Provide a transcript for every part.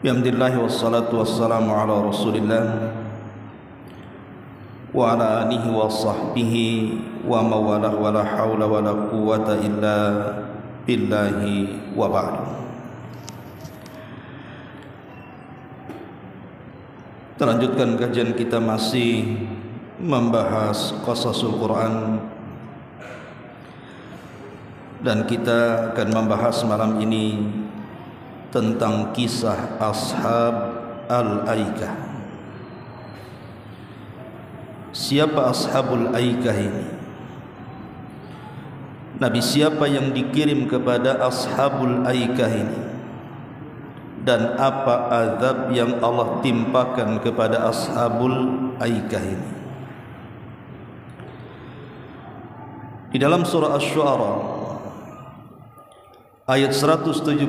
Alhamdulillah wassalatu wassalamu ala Rasulillah wa ala alihi wa sahbihi wa mawalah wa la hawla wa la quwwata illa billahi wa ba'du. Terlanjutkan kajian kita masih membahas qasasul Quran, dan kita akan membahas malam ini tentang kisah Ashab Al-Aikah. Siapa Ashabul Aikah ini? Nabi siapa yang dikirim kepada Ashabul Aikah ini? Dan apa azab yang Allah timpakan kepada Ashabul Aikah ini? Di dalam surah Asy-Syu'ara ayat 176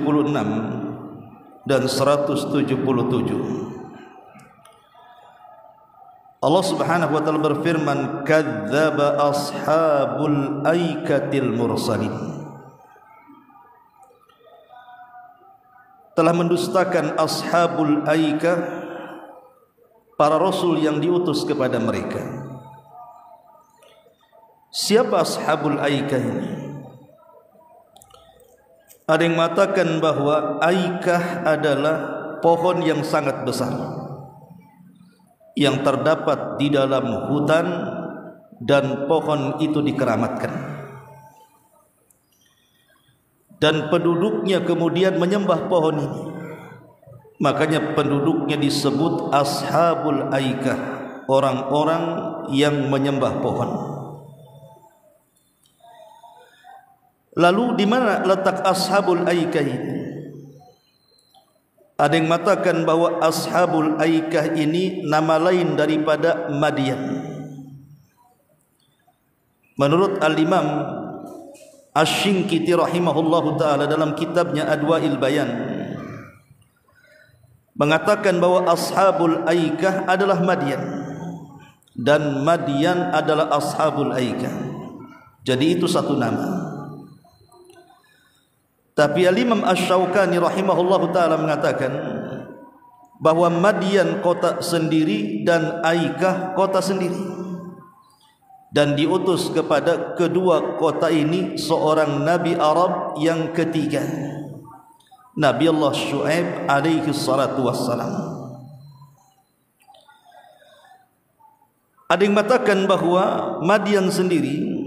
dan 177, Allah Subhanahu wa taala berfirman, kadzdzaba ashabul aikatil mursalin. Telah mendustakan ashabul aikah, para rasul yang diutus kepada mereka. Siapa ashabul aikah ini? Ada yang mengatakan bahwa aikah adalah pohon yang sangat besar yang terdapat di dalam hutan, dan pohon itu dikeramatkan, dan penduduknya kemudian menyembah pohon ini. Makanya penduduknya disebut ashabul aikah, orang-orang yang menyembah pohon. Lalu di mana letak ashabul aikah ini? Ada yang mengatakan bahwa ashabul aikah ini nama lain daripada Madian. Menurut Al-Imam Asy-Syinkiti rahimahullahu taala dalam kitabnya Adwa'il Bayan mengatakan bahwa ashabul aikah adalah Madian, dan Madian adalah ashabul aikah. Jadi itu satu nama. Tapi Al-Imam Asy-Syaukani rahimahullahu ta'ala mengatakan bahwa Madian kota sendiri dan Aikah kota sendiri, dan diutus kepada kedua kota ini seorang Nabi Arab yang ketiga, Nabi Allah Syu'aib alaihi salatu wassalam. Ada yang mengatakan bahwa Madian sendiri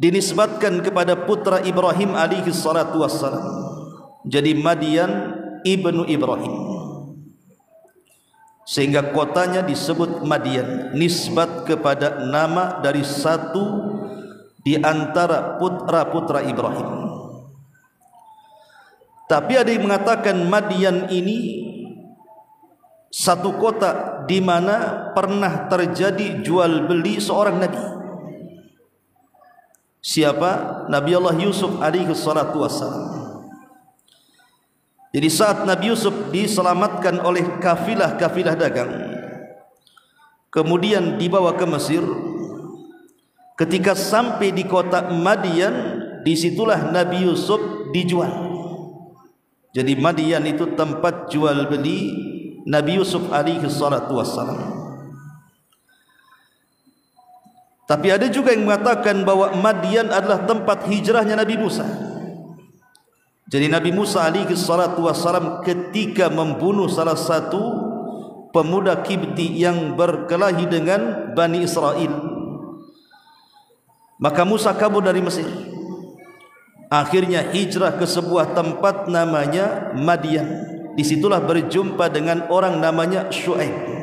dinisbatkan kepada putra Ibrahim alaihi salatu wassalam. Jadi Madian ibnu Ibrahim, sehingga kotanya disebut Madian, nisbat kepada nama dari satu di antara putra-putra Ibrahim. Tapi ada yang mengatakan Madian ini satu kota di mana pernah terjadi jual beli seorang nabi. Siapa? Nabi Allah Yusuf alaihi salatu wassalam. Jadi saat Nabi Yusuf diselamatkan oleh kafilah-kafilah dagang, kemudian dibawa ke Mesir, ketika sampai di kota Madian, disitulah Nabi Yusuf dijual. Jadi Madian itu tempat jual beli Nabi Yusuf alaihi salatu wassalam. Tapi ada juga yang mengatakan bahwa Madian adalah tempat hijrahnya Nabi Musa. Jadi Nabi Musa alaihi salatu wassalam ketika membunuh salah satu pemuda Kibti yang berkelahi dengan Bani Israel, maka Musa kabur dari Mesir. Akhirnya hijrah ke sebuah tempat namanya Madian. Disitulah berjumpa dengan orang namanya Syu'aib.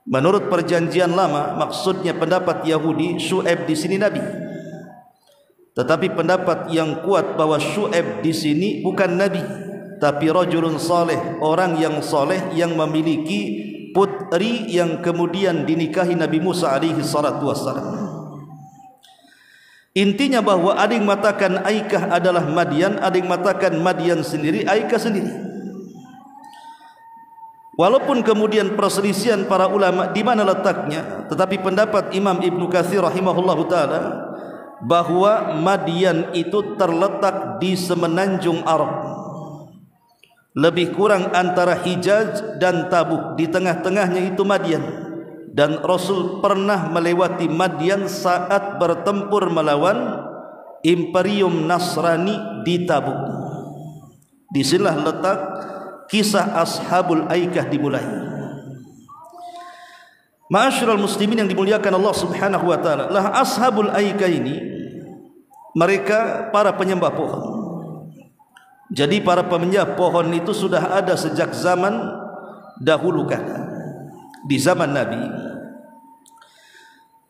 Menurut perjanjian lama, maksudnya pendapat Yahudi, Syu'aib di sini nabi. Tetapi pendapat yang kuat bahwa Syu'aib di sini bukan nabi, tapi rajulun saleh, orang yang saleh yang memiliki putri yang kemudian dinikahi Nabi Musa alaihi salatu wassalam. Intinya bahwa ada yang mengatakan Aikah adalah Madian, ada yang mengatakan Madian sendiri, Aikah sendiri. Walaupun kemudian perselisihan para ulama di mana letaknya, tetapi pendapat Imam Ibnu Katsir rahimahullahu taala bahwa Madian itu terletak di semenanjung Arab. lebih kurang antara Hijaz dan Tabuk, di tengah-tengahnya itu Madian, dan Rasul pernah melewati Madian saat bertempur melawan Imperium Nasrani di Tabuk. Disinilah letak kisah Ashabul Aikah dimulai. Ma'asyiral muslimin yang dimuliakan Allah Subhanahu wa taala, lah Ashabul Aikah ini mereka para penyembah pohon. Jadi para penyembah pohon itu sudah ada sejak zaman dahulu kala, di zaman Nabi.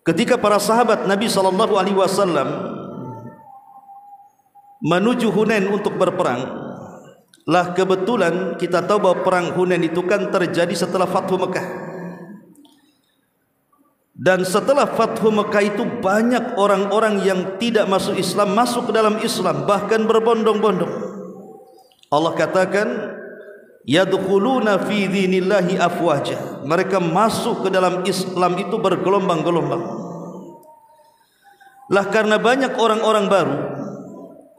Ketika para sahabat Nabi sallallahu alaihi wasallam menuju Hunain untuk berperang, lah kebetulan kita tahu bahwa perang Hunain itu kan terjadi setelah Fathu Mekah. Dan setelah Fathu Mekah itu banyak orang-orang yang tidak masuk Islam masuk ke dalam Islam, bahkan berbondong-bondong. Allah katakan, yadkhuluna fi dinillahi afwaja. Mereka masuk ke dalam Islam itu bergelombang-gelombang. Lah karena banyak orang-orang baru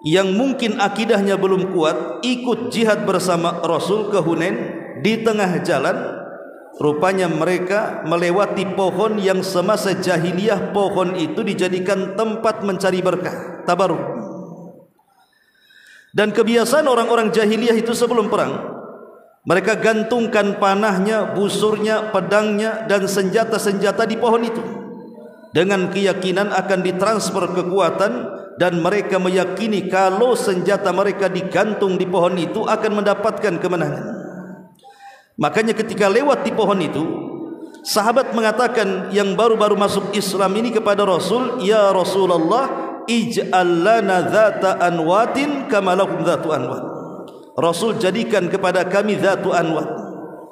yang mungkin akidahnya belum kuat, ikut jihad bersama Rasul ke Hunain, di tengah jalan rupanya mereka melewati pohon yang semasa jahiliyah pohon itu dijadikan tempat mencari berkah, tabaruk. Dan kebiasaan orang-orang jahiliyah itu sebelum perang, mereka gantungkan panahnya, busurnya, pedangnya dan senjata-senjata di pohon itu, dengan keyakinan akan ditransfer kekuatan, dan mereka meyakini kalau senjata mereka digantung di pohon itu akan mendapatkan kemenangan. Makanya ketika lewat di pohon itu, sahabat mengatakan yang baru-baru masuk Islam ini kepada Rasul, ya Rasulullah, ij'al lana dhata anwatin kama lahum dhatu anwat. Rasul, jadikan kepada kami dhatu anwat,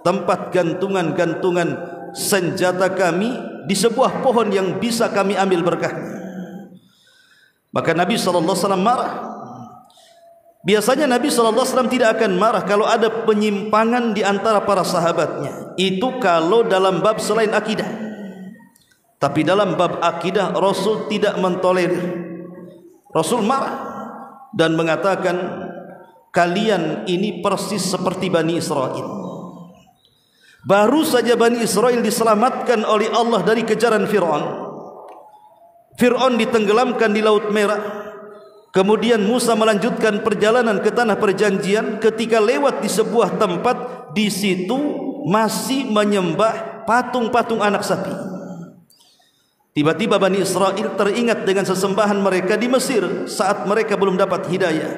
tempat gantungan-gantungan senjata kami di sebuah pohon yang bisa kami ambil berkahnya. Maka Nabi SAW marah. Biasanya Nabi SAW tidak akan marah kalau ada penyimpangan di antara para sahabatnya. Itu kalau dalam bab selain akidah. Tapi dalam bab akidah Rasul tidak mentolerir. Rasul marah dan mengatakan, kalian ini persis seperti Bani Israel. Baru saja Bani Israel diselamatkan oleh Allah dari kejaran Fir'aun. Fir'aun ditenggelamkan di Laut Merah. Kemudian Musa melanjutkan perjalanan ke tanah perjanjian. Ketika lewat di sebuah tempat, di situ masih menyembah patung-patung anak sapi. Tiba-tiba Bani Israel teringat dengan sesembahan mereka di Mesir saat mereka belum dapat hidayah.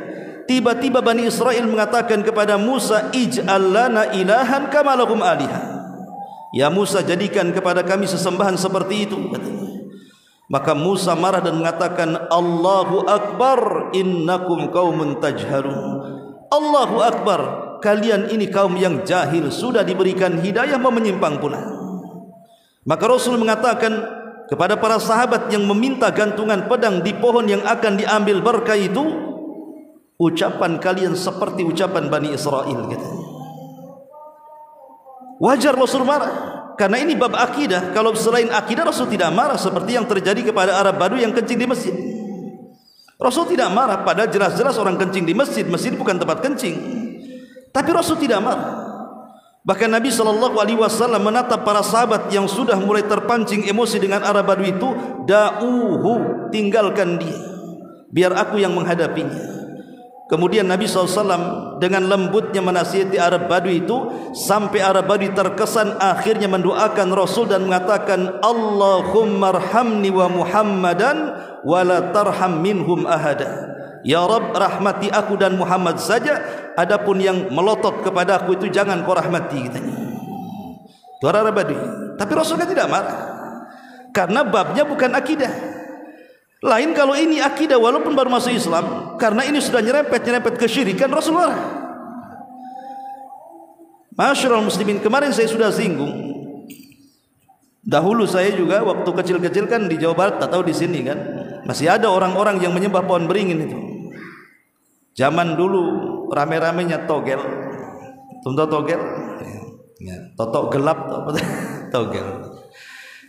Tiba-tiba Bani Israel mengatakan kepada Musa, ij'al lana ilahan kama lahum alihah. Ya Musa, jadikan kepada kami sesembahan seperti itu, katanya. Maka Musa marah dan mengatakan, Allahu Akbar, innakum qaumun tajhalun. Allahu Akbar, kalian ini kaum yang jahil, sudah diberikan hidayah mau menyimpang pula. Maka Rasul mengatakan kepada para sahabat yang meminta gantungan pedang di pohon yang akan diambil berkah itu, ucapan kalian seperti ucapan Bani Israel, katanya. Wajar Rasul marah, karena ini bab akidah. Kalau selain akidah Rasul tidak marah, seperti yang terjadi kepada Arab Badui yang kencing di masjid. Rasul tidak marah, padahal jelas-jelas orang kencing di masjid. Masjid bukan tempat kencing, tapi Rasul tidak marah. Bahkan Nabi SAW menatap para sahabat yang sudah mulai terpancing emosi dengan Arab Badui itu, da'uhu, tinggalkan dia, biar aku yang menghadapinya. Kemudian Nabi SAW dengan lembutnya menasihati Arab Badui itu, sampai Arab Badui terkesan akhirnya mendoakan Rasul dan mengatakan, Allahumma arhamni wa Muhammadan wa la tarham minhum ahada. Ya Rabb, rahmati aku dan Muhammad saja, adapun yang melotot kepada aku itu jangan kau rahmati, katanya. Itu Arab Badui. Tapi Rasul kan tidak marah, karena babnya bukan akidah. Lain kalau ini akidah, walaupun baru masuk Islam, karena ini sudah nyerempet kesyirikan, Rasul marah. Masyarul muslimin, kemarin saya sudah singgung. Dahulu saya juga waktu kecil-kecil kan di Jawa Barat atau di sini kan, masih ada orang-orang yang menyembah pohon beringin itu. Zaman dulu rame-ramenya togel. Tahu togel? Ya, totok gelap togel.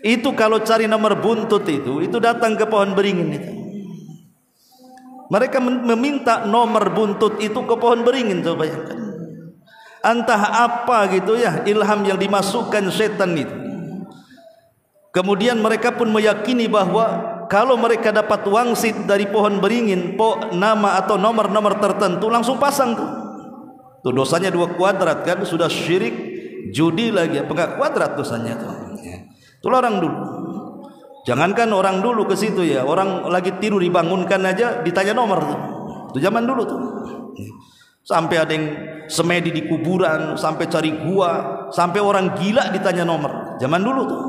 Itu kalau cari nomor buntut itu datang ke pohon beringin itu. Mereka meminta nomor buntut itu ke pohon beringin, coba bayangkan. entah apa gitu ya, ilham yang dimasukkan setan itu. Kemudian mereka pun meyakini bahwa kalau mereka dapat wangsit dari pohon beringin, nama atau nomor-nomor tertentu, langsung pasang tuh. Tuh dosanya 2 kuadrat kan, sudah syirik, judi lagi, apa enggak kuadrat dosanya tuh. Itulah orang dulu. Jangankan orang dulu ke situ ya, orang lagi tidur dibangunkan aja ditanya nomor tuh. Itu zaman dulu tuh. Sampai ada yang semedi di kuburan, sampai cari gua, sampai orang gila ditanya nomor. Zaman dulu tuh.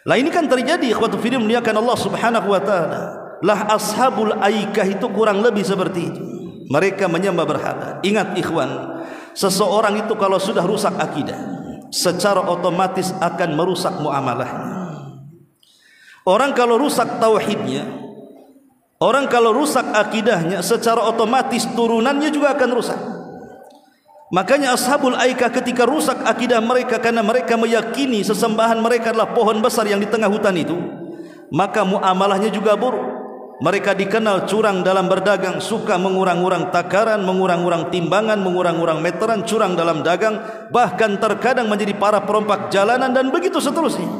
Lah ini kan terjadi ikhwatu fillah muliakan Allah Subhanahu wa taala. Lah ashabul aikah itu kurang lebih seperti itu. Mereka menyembah berhala. Ingat ikhwan, seseorang itu kalau sudah rusak akidah, secara otomatis akan merusak muamalahnya. Orang kalau rusak tauhidnya, orang kalau rusak akidahnya, secara otomatis turunannya juga akan rusak. Makanya ashabul aikah ketika rusak akidah mereka karena mereka meyakini sesembahan mereka adalah pohon besar yang di tengah hutan itu, maka muamalahnya juga buruk. Mereka dikenal curang dalam berdagang, suka mengurang-urang takaran, mengurang-urang timbangan, mengurang-urang meteran, curang dalam dagang, bahkan terkadang menjadi para perompak jalanan dan begitu seterusnya.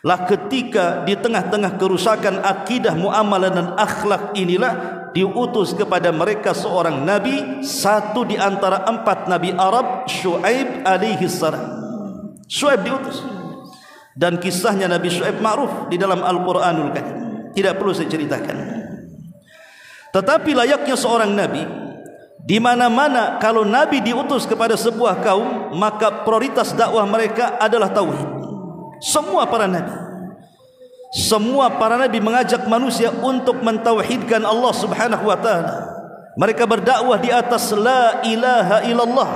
Lah ketika di tengah-tengah kerusakan akidah, muamalah dan akhlak inilah diutus kepada mereka seorang nabi, satu di antara 4 nabi Arab, Syuaib alaihi salam. Syuaib diutus, dan kisahnya Nabi Syuaib ma'ruf di dalam Al-Quranul Karim, tidak perlu saya ceritakan. Tetapi layaknya seorang nabi, di mana-mana kalau nabi diutus kepada sebuah kaum, maka prioritas dakwah mereka adalah tauhid. Semua para nabi mengajak manusia untuk mentauhidkan Allah Subhanahu wa taala. Mereka berdakwah di atas la ilaha illallah.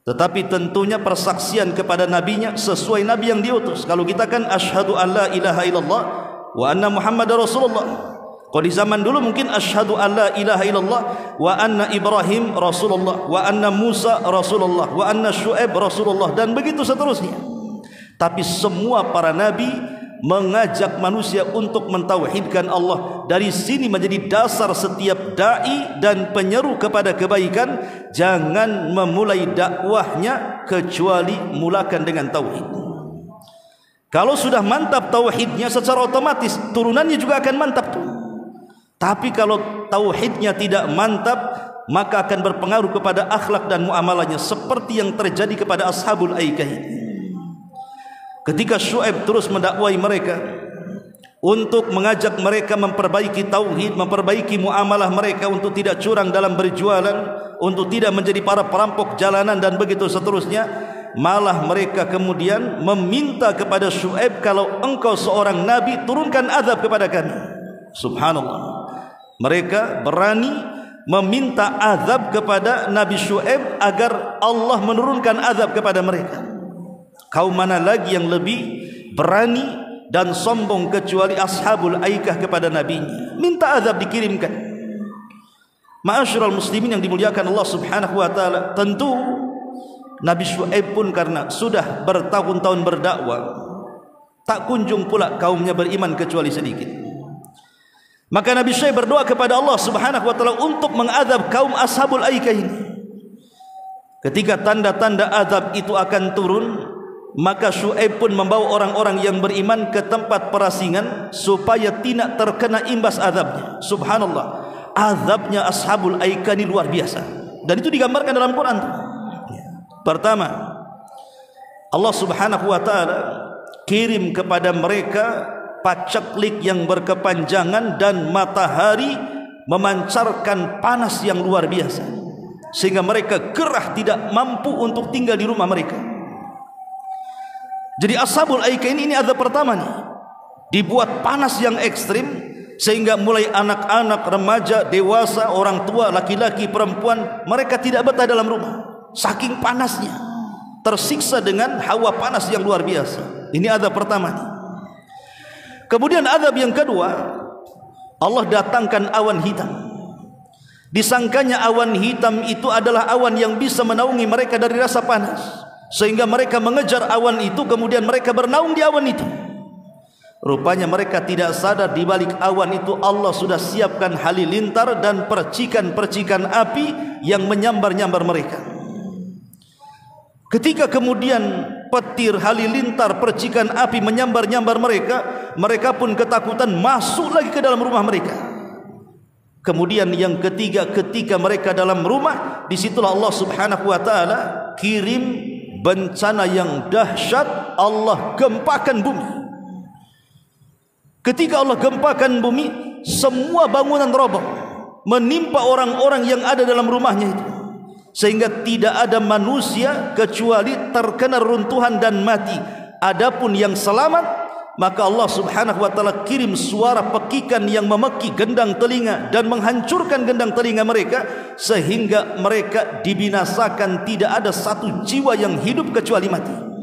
Tetapi tentunya persaksian kepada nabinya sesuai nabi yang diutus. Kalau kita kan asyhadu an la ilaha illallah wa anna Muhammadar Rasulullah. Kalau di zaman dulu mungkin asyhadu an la ilaha illallah wa anna Ibrahim Rasulullah wa anna Musa Rasulullah wa anna Syuaib Rasulullah dan begitu seterusnya. Tapi semua para nabi mengajak manusia untuk mentauhidkan Allah. Dari sini menjadi dasar setiap dai dan penyeru kepada kebaikan, jangan memulai dakwahnya kecuali mulakan dengan tauhid. Kalau sudah mantap tauhidnya, secara otomatis turunannya juga akan mantap tuh. Tapi kalau tauhidnya tidak mantap, maka akan berpengaruh kepada akhlak dan muamalahnya, seperti yang terjadi kepada ashabul aikah ini. Ketika Syuaib terus mendakwai mereka untuk mengajak mereka memperbaiki tauhid, memperbaiki muamalah mereka untuk tidak curang dalam berjualan, untuk tidak menjadi para perampok jalanan dan begitu seterusnya, malah mereka kemudian meminta kepada Syuaib, kalau engkau seorang nabi, turunkan azab kepada kami. Subhanallah. Mereka berani meminta azab kepada Nabi Syuaib agar Allah menurunkan azab kepada mereka. Kaum mana lagi yang lebih berani dan sombong kecuali ashabul aikah kepada nabinya, minta azab dikirimkan. Ma'asyiral muslimin yang dimuliakan Allah Subhanahu wa taala, tentu Nabi Syuaib pun karena sudah bertahun-tahun berdakwah, tak kunjung pula kaumnya beriman kecuali sedikit. Maka Nabi Syuaib berdoa kepada Allah Subhanahu wa taala untuk mengadab kaum ashabul aikah ini. Ketika tanda-tanda azab itu akan turun, maka Syuaib pun membawa orang-orang yang beriman ke tempat perasingan supaya tidak terkena imbas azabnya. Subhanallah, azabnya ashabul aikah ini luar biasa, dan itu digambarkan dalam Quran. Pertama, Allah Subhanahu wa taala kirim kepada mereka paceklik yang berkepanjangan dan matahari memancarkan panas yang luar biasa, sehingga mereka gerah tidak mampu untuk tinggal di rumah mereka. Jadi ashabul aikah ini azab pertama nih, dibuat panas yang ekstrim sehingga mulai anak-anak, remaja, dewasa, orang tua, laki-laki, perempuan, mereka tidak betah dalam rumah saking panasnya, tersiksa dengan hawa panas yang luar biasa. Ini azab pertama nih. Kemudian azab yang kedua, Allah datangkan awan hitam. Disangkanya awan hitam itu adalah awan yang bisa menaungi mereka dari rasa panas, sehingga mereka mengejar awan itu, kemudian mereka bernaung di awan itu. Rupanya mereka tidak sadar di balik awan itu Allah sudah siapkan halilintar dan percikan-percikan api yang menyambar-nyambar mereka. Ketika kemudian petir, halilintar, percikan api menyambar-nyambar mereka, mereka pun ketakutan masuk lagi ke dalam rumah mereka. Kemudian yang ketiga, ketika mereka dalam rumah, disitulah Allah subhanahu wa ta'ala kirim bencana yang dahsyat. Allah gempakan bumi. Ketika Allah gempakan bumi, semua bangunan roboh, menimpa orang-orang yang ada dalam rumahnya itu, sehingga tidak ada manusia kecuali terkena runtuhan dan mati. Adapun yang selamat, maka Allah subhanahu wa ta'ala kirim suara pekikan yang memeki gendang telinga dan menghancurkan gendang telinga mereka, sehingga mereka dibinasakan, tidak ada satu jiwa yang hidup kecuali mati.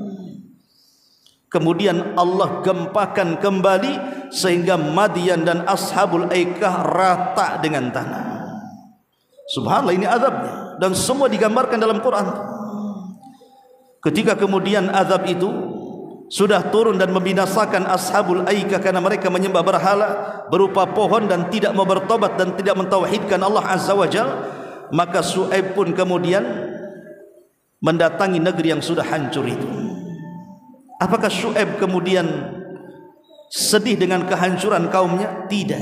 Kemudian Allah gempakan kembali sehingga Madian dan Ashabul Aikah rata dengan tanah. Subhanallah, ini azabnya, dan semua digambarkan dalam Quran. Ketika kemudian azab itu sudah turun dan membinasakan Ashabul Aikah karena mereka menyembah berhala berupa pohon dan tidak mau bertobat dan tidak mentauhidkan Allah Azza wa Jalla, maka Syuaib pun kemudian mendatangi negeri yang sudah hancur itu. Apakah Syuaib kemudian sedih dengan kehancuran kaumnya? Tidak.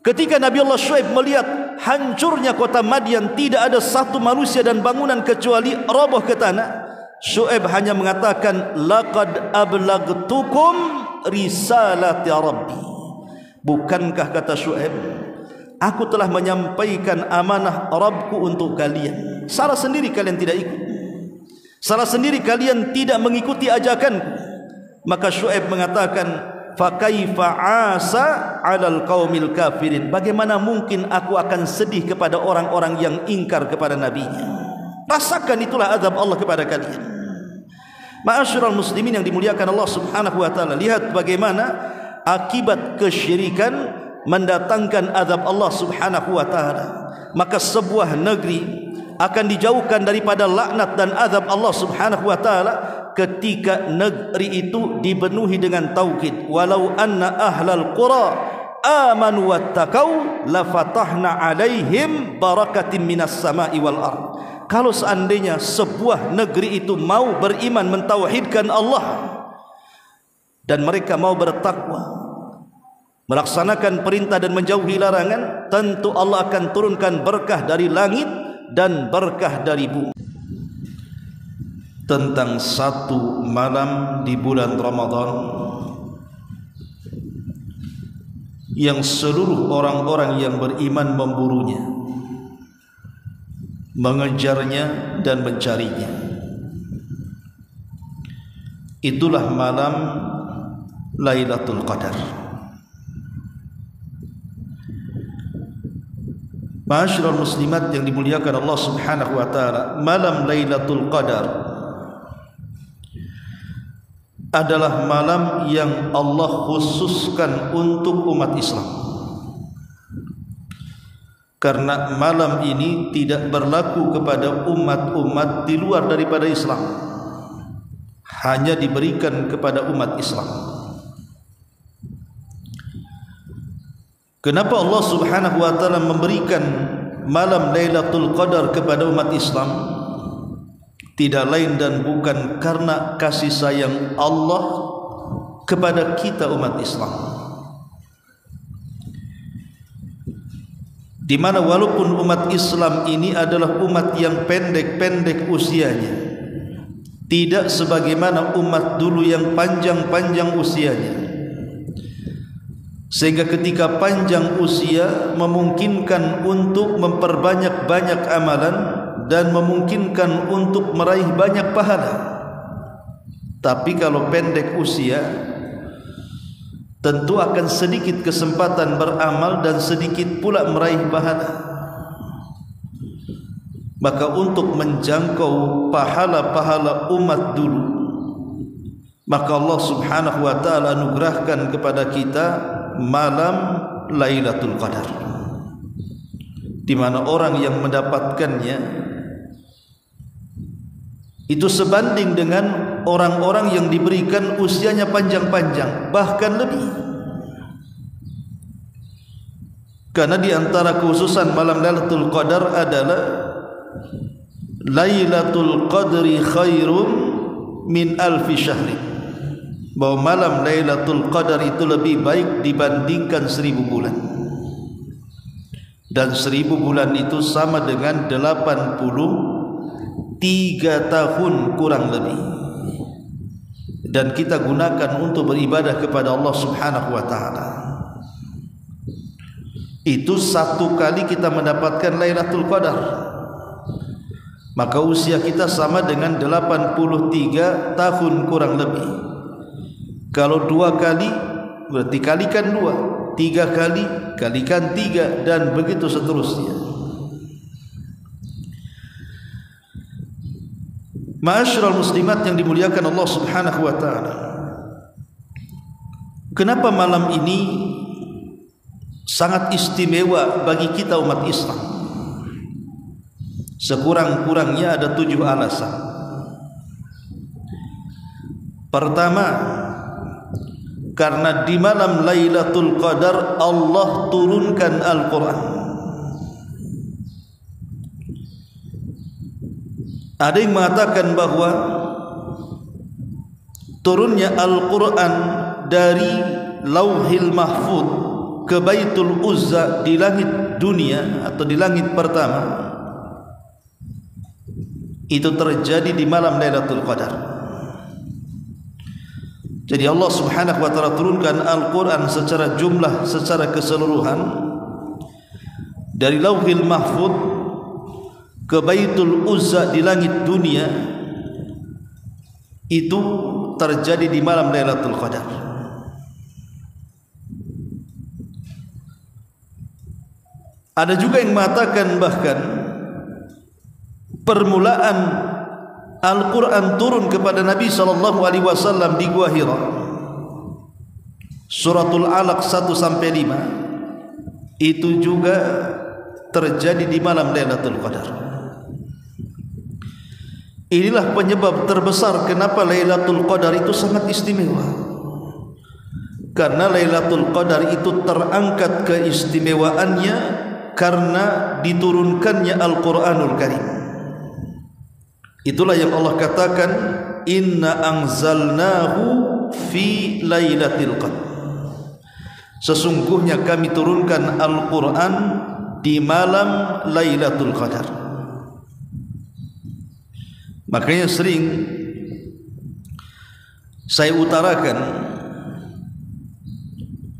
Ketika Nabi Allah Syuaib melihat hancurnya kota Madian, tidak ada satu manusia dan bangunan kecuali roboh ke tanah, Syuaib hanya mengatakan, laqad ablagtukum risalati rabbi. Bukankah, kata Syuaib, aku telah menyampaikan amanah Rabbku untuk kalian. Salah sendiri kalian tidak ikut, salah sendiri kalian tidak mengikuti ajakanku. Maka Syuaib mengatakan, fa kaifa asa 'alal qaumil kafirin. Bagaimana mungkin aku akan sedih kepada orang-orang yang ingkar kepada nabinya. Rasakan itulah azab Allah kepada kalian. Ma'asyiral muslimin yang dimuliakan Allah subhanahu wa ta'ala, lihat bagaimana akibat kesyirikan mendatangkan azab Allah subhanahu wa ta'ala. Maka sebuah negeri akan dijauhkan daripada laknat dan azab Allah subhanahu wa ta'ala ketika negeri itu dipenuhi dengan tauhid. Walau anna ahlal qura amanu wattaqau lafatahna alaihim barakatin minas sama'i wal ard. Kalau seandainya sebuah negeri itu mau beriman, mentauhidkan Allah, dan mereka mau bertakwa, melaksanakan perintah dan menjauhi larangan, tentu Allah akan turunkan berkah dari langit dan berkah dari bumi. Tentang satu malam di bulan Ramadan yang seluruh orang-orang yang beriman memburunya, mengejarnya dan mencarinya. Itulah malam Lailatul Qadar. Ma'asyiral muslimat yang dimuliakan Allah subhanahu wa ta'ala, malam Lailatul Qadar adalah malam yang Allah khususkan untuk umat Islam, karena malam ini tidak berlaku kepada umat-umat di luar daripada Islam, hanya diberikan kepada umat Islam. Kenapa Allah subhanahu wa ta'ala memberikan malam Lailatul Qadar kepada umat Islam? Tidak lain dan bukan karena kasih sayang Allah kepada kita umat Islam, di mana walaupun umat Islam ini adalah umat yang pendek-pendek usianya, tidak sebagaimana umat dulu yang panjang-panjang usianya, sehingga ketika panjang usia memungkinkan untuk memperbanyak-banyak amalan dan memungkinkan untuk meraih banyak pahala. Tapi kalau pendek usia, tentu akan sedikit kesempatan beramal dan sedikit pula meraih pahala. Maka untuk menjangkau pahala-pahala umat dulu, maka Allah subhanahu wa ta'ala anugerahkan kepada kita malam Lailatul Qadar, di mana orang yang mendapatkannya itu sebanding dengan orang-orang yang diberikan usianya panjang-panjang, bahkan lebih. Karena di antara khususan malam Lailatul Qadar adalah Lailatul Qadri khairum min alfi syahri, bahwa malam Lailatul Qadar itu lebih baik dibandingkan 1000 bulan. Dan 1000 bulan itu sama dengan 83 tahun kurang lebih. Dan kita gunakan untuk beribadah kepada Allah Subhanahu wa ta'ala. Itu satu kali kita mendapatkan Lailatul Qadar, maka usia kita sama dengan 83 tahun kurang lebih. Kalau 2 kali berarti kalikan 2, 3 kali kalikan 3, dan begitu seterusnya. Ma'asyiral muslimat yang dimuliakan Allah Subhanahu wa ta'ala, kenapa malam ini sangat istimewa bagi kita umat Islam? Sekurang-kurangnya ada 7 alasan. Pertama, karena di malam Lailatul Qadar Allah turunkan Al-Quran. Ada yang mengatakan bahwa turunnya Al-Quran dari Lauhil Mahfuz ke Baitul Uzza di langit dunia atau di langit pertama itu terjadi di malam Lailatul Qadar. Jadi Allah Subhanahu wa ta'ala turunkan Al-Quran secara jumlah, secara keseluruhan dari Lauhil Mahfuz ke Baitul Uzza di langit dunia, itu terjadi di malam Lailatul Qadar. Ada juga yang mengatakan bahkan permulaan Al-Quran turun kepada Nabi SAW di Gua Hira, Suratul Alaq 1-5, itu juga terjadi di malam Lailatul Qadar. Inilah penyebab terbesar kenapa Lailatul Qadar itu sangat istimewa. Karena Lailatul Qadar itu terangkat keistimewaannya karena diturunkannya Al-Quranul Karim. Itulah yang Allah katakan, inna anzalnahu fi lailatul qadar. Sesungguhnya kami turunkan Al-Quran di malam Lailatul Qadar. Makanya sering saya utarakan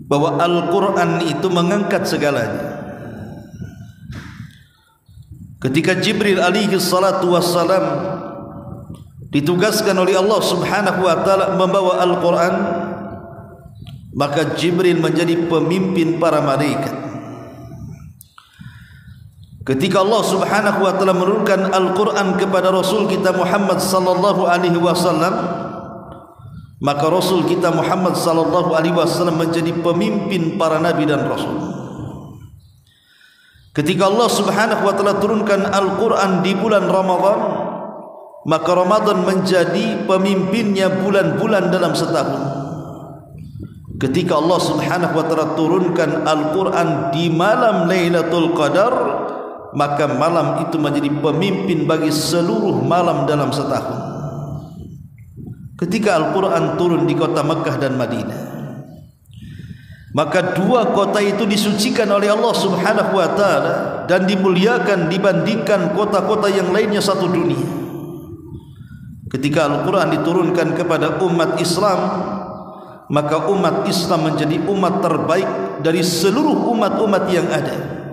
bahwa Al-Quran itu mengangkat segalanya. Ketika Jibril alaihi salatu wassalam ditugaskan oleh Allah Subhanahu wa ta'ala membawa Al-Quran, maka Jibril menjadi pemimpin para malaikat. Ketika Allah Subhanahu wa ta'ala menurunkan Al-Quran kepada Rasul kita Muhammad sallallahu alaihi wasallam, maka Rasul kita Muhammad sallallahu alaihi wasallam menjadi pemimpin para nabi dan rasul. Ketika Allah Subhanahu wa ta'ala turunkan Al-Quran di bulan Ramadan, maka Ramadan menjadi pemimpinnya bulan-bulan dalam setahun. Ketika Allah Subhanahu wa ta'ala turunkan Al-Quran di malam Lailatul Qadar, maka malam itu menjadi pemimpin bagi seluruh malam dalam setahun. Ketika Al-Quran turun di kota Mekah dan Madinah, maka 2 kota itu disucikan oleh Allah Subhanahu wa ta'ala dan dimuliakan dibandingkan kota-kota yang lainnya satu dunia. Ketika Al-Quran diturunkan kepada umat Islam, maka umat Islam menjadi umat terbaik dari seluruh umat-umat yang ada.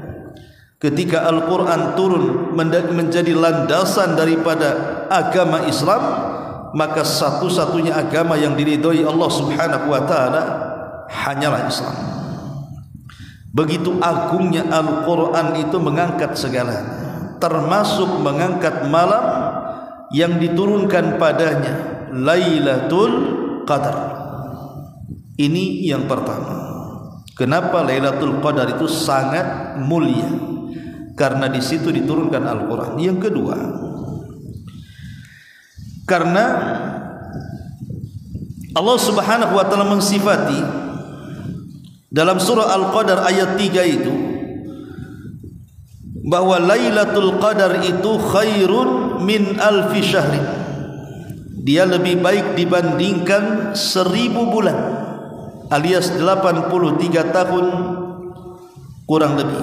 Ketika Al-Quran turun menjadi landasan daripada agama Islam, maka satu-satunya agama yang diridhoi Allah Subhanahu wa ta'ala hanyalah Islam. Begitu agungnya Al-Quran itu mengangkat segalanya, termasuk mengangkat malam yang diturunkan padanya Lailatul Qadar. Ini yang pertama. Kenapa Lailatul Qadar itu sangat mulia? Karena di situ diturunkan Al-Quran. Yang kedua, karena Allah Subhanahu wa taala mensifati dalam surah Al-Qadar ayat 3 itu bahwa Lailatul Qadar itu khairun min alfi syahrin. Dia lebih baik dibandingkan 1000 bulan, alias 83 tahun kurang lebih.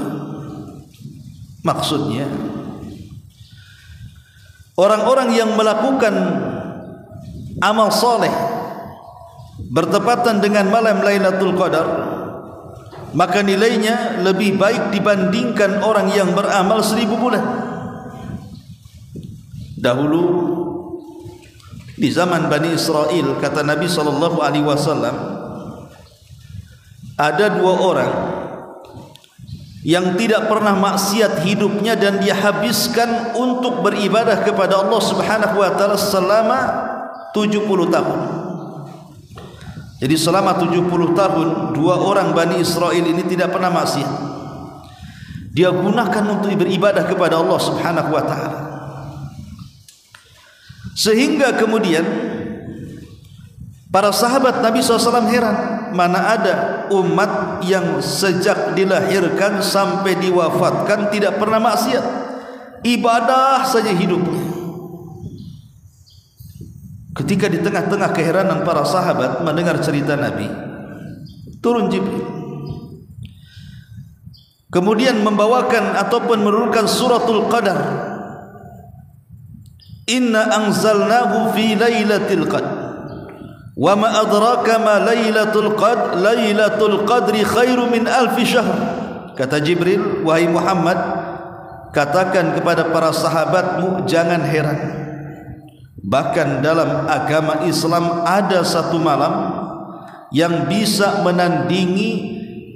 Maksudnya orang-orang yang melakukan amal soleh bertepatan dengan malam Lailatul Qadar, maka nilainya lebih baik dibandingkan orang yang beramal 1000 bulan. Dahulu di zaman Bani Israel, kata Nabi SAW, ada 2 orang yang tidak pernah maksiat hidupnya dan dia habiskan untuk beribadah kepada Allah Subhanahu wa taala selama 70 tahun. Jadi selama 70 tahun 2 orang Bani Israel ini tidak pernah maksiat. Dia gunakan untuk beribadah kepada Allah Subhanahu wa taala. Sehingga kemudian para sahabat Nabi SAW heran, mana ada umat yang sejak dilahirkan sampai diwafatkan tidak pernah maksiat, ibadah saja hidupnya. Ketika di tengah-tengah keheranan para sahabat mendengar cerita Nabi, turun Jibril, kemudian membawakan ataupun menurunkan suratul Qadar. Inna anzalnahu fi lailatul qadr wa ma adraka ma lailatul qadr, lailatul qadri khairu min alfi syahr. Kata Jibril, wahai Muhammad, katakan kepada para sahabatmu jangan heran, bahkan dalam agama Islam ada satu malam yang bisa menandingi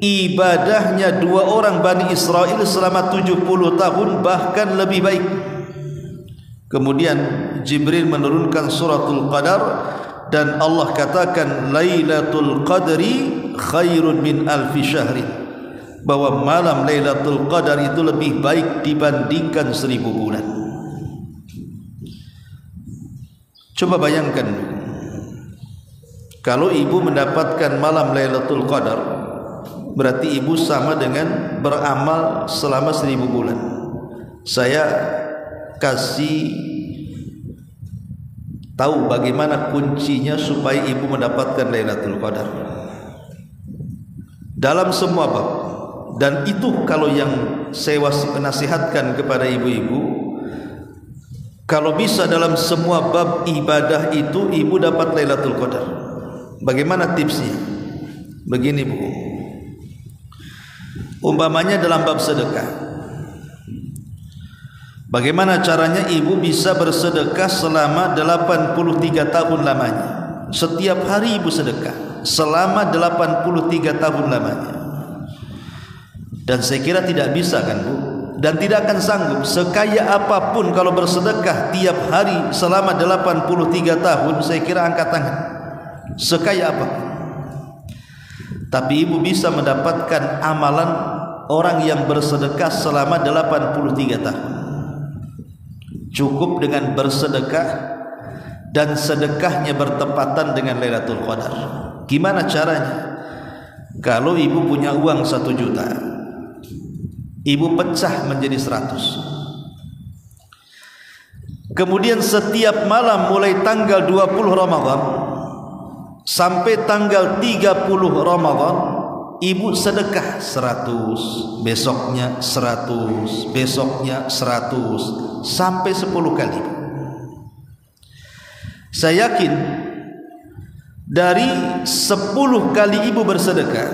ibadahnya 2 orang Bani Israel selama 70 tahun, bahkan lebih baik. Kemudian Jibril menurunkan suratul Qadar dan Allah katakan Lailatul Qadri khairun min alfi syahrin, bahwa malam Lailatul Qadar itu lebih baik dibandingkan 1000 bulan. Coba bayangkan, kalau ibu mendapatkan malam Lailatul Qadar, berarti ibu sama dengan beramal selama 1000 bulan. Saya kasih tahu bagaimana kuncinya supaya ibu mendapatkan Lailatul Qadar dalam semua bab. Dan itu kalau yang saya nasihatkan kepada ibu-ibu, kalau bisa dalam semua bab ibadah itu ibu dapat Lailatul Qadar. Bagaimana tipsnya? Begini Bu, umpamanya dalam bab sedekah, bagaimana caranya ibu bisa bersedekah selama 83 tahun lamanya? Setiap hari ibu sedekah selama 83 tahun lamanya. Dan saya kira tidak bisa kan Bu? Dan tidak akan sanggup. Sekaya apapun kalau bersedekah tiap hari selama 83 tahun, saya kira angkat tangan. Sekaya apapun. Tapi ibu bisa mendapatkan amalan orang yang bersedekah selama 83 tahun. Cukup dengan bersedekah dan sedekahnya bertepatan dengan Lailatul Qadar. Gimana caranya? Kalau ibu punya uang 1 juta, ibu pecah menjadi 100. Kemudian setiap malam mulai tanggal 20 Ramadan sampai tanggal 30 Ramadan, ibu sedekah 100, besoknya 100, besoknya 100, sampai 10 kali. Saya yakin dari 10 kali ibu bersedekah,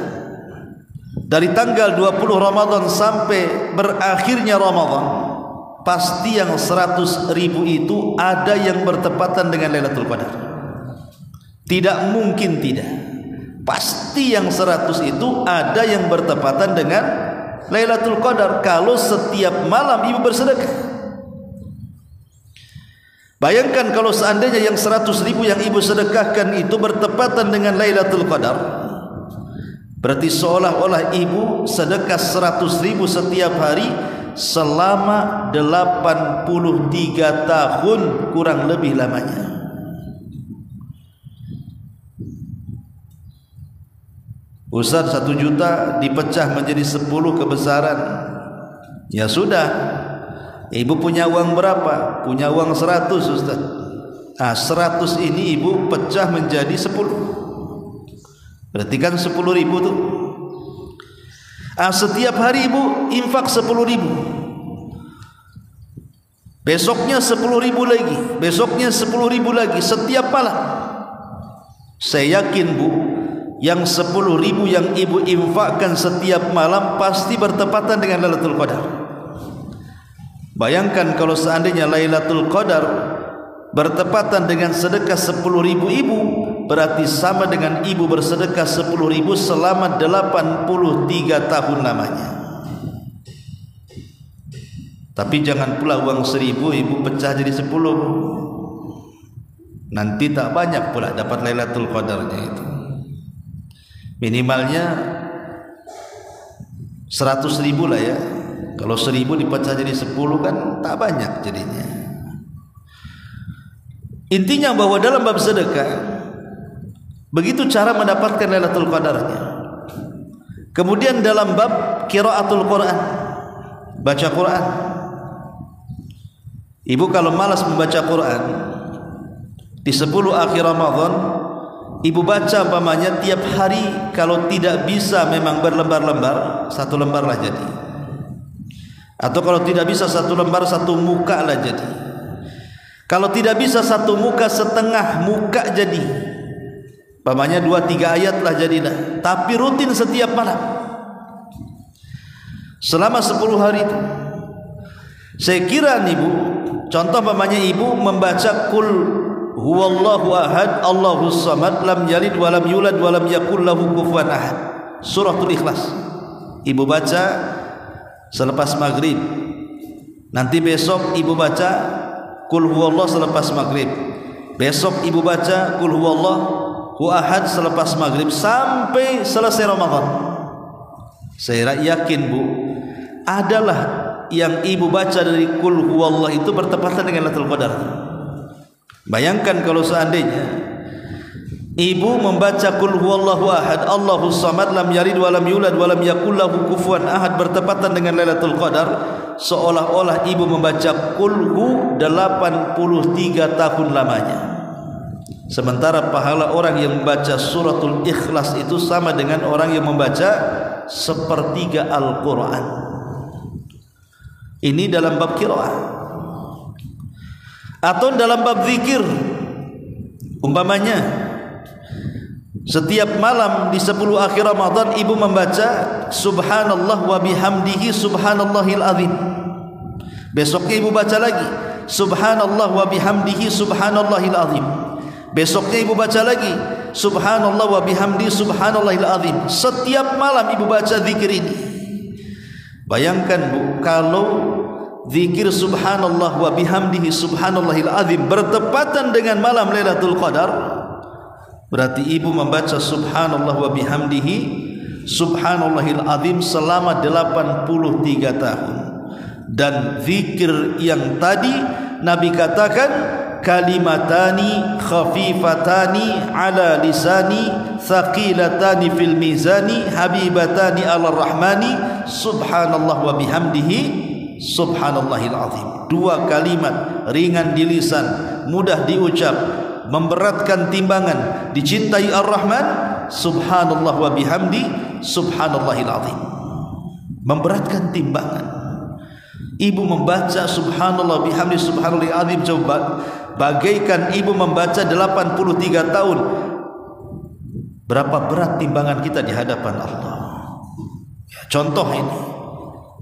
dari tanggal 20 Ramadan sampai berakhirnya Ramadan, pasti yang 100.000 itu ada yang bertepatan dengan Lailatul Qadar. Tidak mungkin tidak. Pasti yang 100 itu ada yang bertepatan dengan Lailatul Qadar kalau setiap malam ibu bersedekah. Bayangkan kalau seandainya yang 100.000 yang ibu sedekahkan itu bertepatan dengan Lailatul Qadar, berarti seolah-olah ibu sedekah 100.000 setiap hari selama 83 tahun kurang lebih lamanya. Ustaz, 1 juta dipecah menjadi 10 kebesaran. Ya sudah, ibu punya uang berapa? Punya uang 100 Ustaz. 100 ini ibu pecah menjadi 10. Berarti kan 10.000 tuh. Setiap hari ibu infak 10.000. Besoknya 10.000 lagi, besoknya 10.000 lagi setiap malam. Saya yakin Bu, yang 10.000 yang ibu infakkan setiap malam pasti bertepatan dengan Lailatul Qadar. Bayangkan kalau seandainya Lailatul Qadar bertepatan dengan sedekah 10.000 ibu, berarti sama dengan ibu bersedekah 10.000 selama 83 tahun lamanya. Tapi jangan pula uang 1.000 ibu pecah jadi 10. Nanti tak banyak pula dapat Lailatul Qadarnya itu. Minimalnya 100.000 lah ya. Kalau 1.000 dipecah jadi 10 kan tak banyak jadinya. Intinya bahwa dalam bab sedekah begitu cara mendapatkan Lailatul Qadarnya. Kemudian dalam bab qiraatul Quran, baca Quran. Ibu kalau malas membaca Quran di 10 akhir Ramadan, ibu baca umpamanya tiap hari. Kalau tidak bisa memang berlembar-lembar, 1 lembar lah jadi. Atau kalau tidak bisa 1 lembar, 1 muka lah jadi. Kalau tidak bisa 1 muka, setengah muka jadi. Umpamanya 2-3 ayat lah jadilah. Tapi rutin setiap malam selama 10 hari itu. Saya kira ibu, contoh umpamanya ibu membaca Qul huwallahu ahad Allahus samad lam yalid walam yulad walam yakul lahu kufuwan ahad, suratul Ikhlas. Ibu baca selepas maghrib. Nanti besok ibu baca Qul huwallahu selepas maghrib. Besok ibu baca Qul huwallahu ahad selepas maghrib sampai selesai Ramadan. Saya yakin Bu, adalah yang ibu baca dari Qul huwallah itu bertepatan dengan Lailatul Qadar. Bayangkan kalau seandainya ibu membaca Qul huwallahu ahad Allahus samad lam yalid walam yulad walam yakul lahu kufuwan ahad bertepatan dengan Lailatul Qadar, seolah-olah ibu membaca Qul hu 83 tahun lamanya. Sementara pahala orang yang membaca suratul Ikhlas itu sama dengan orang yang membaca 1/3 Al-Quran. Ini dalam bab qiraah. Atau dalam bab zikir, umpamanya setiap malam di 10 akhir Ramadan ibu membaca subhanallah wa bihamdihi subhanallahil azim. Besoknya ibu baca lagi subhanallah wa bihamdihi subhanallahil azim. Besoknya ibu baca lagi subhanallah wa bihamdihi subhanallahil azim. Setiap malam ibu baca zikir ini. Bayangkan Bu, kalau zikir subhanallah wa bihamdihi subhanallahil azim bertepatan dengan malam Lailatul Qadar, berarti ibu membaca subhanallah wa bihamdihi subhanallahil azim selama 83 tahun. Dan zikir yang tadi Nabi katakan kalimatani khafifatani ala lisani thaqilatani fil mizani habibatani ala rahmani subhanallah wa bihamdihi subhanallahil azim. 2 kalimat ringan di lisan, mudah diucap, memberatkan timbangan, dicintai Ar-Rahman, subhanallah wa bihamdi subhanallahil azim. Memberatkan timbangan. Ibu membaca subhanallah bihamdi subhanallahil azim, coba bagaikan ibu membaca 83 tahun. Berapa berat timbangan kita di hadapan Allah. Contoh ini,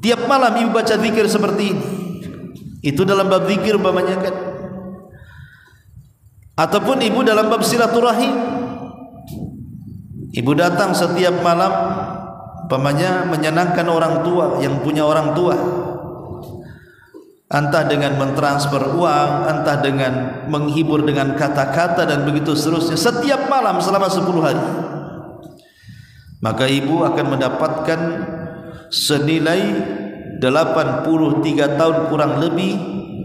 tiap malam ibu baca zikir seperti ini. Itu dalam bab zikir umpamanya kan. Ataupun ibu dalam bab silaturahim, ibu datang setiap malam umpamanya menyenangkan orang tua yang punya orang tua, entah dengan mentransfer uang, entah dengan menghibur dengan kata-kata dan begitu seterusnya setiap malam selama 10 hari. Maka ibu akan mendapatkan senilai 83 tahun kurang lebih,